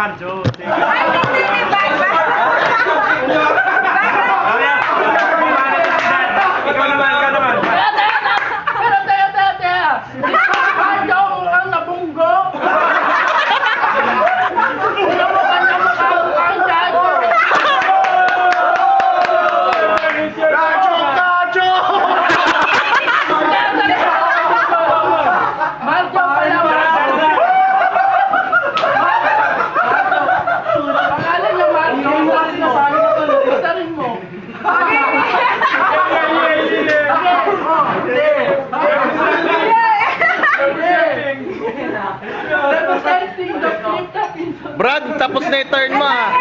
Marjo. Ay, hindi, Ikaw naman, ikaw naman. Marjo ang nabunggo. Una mo ka na makakang dado. Kacho! Marjo pala, Marjo. Pangalan niya Marjo. Isarin mo. Representing the Philippines. Brad, tapos na yung turn mo ha.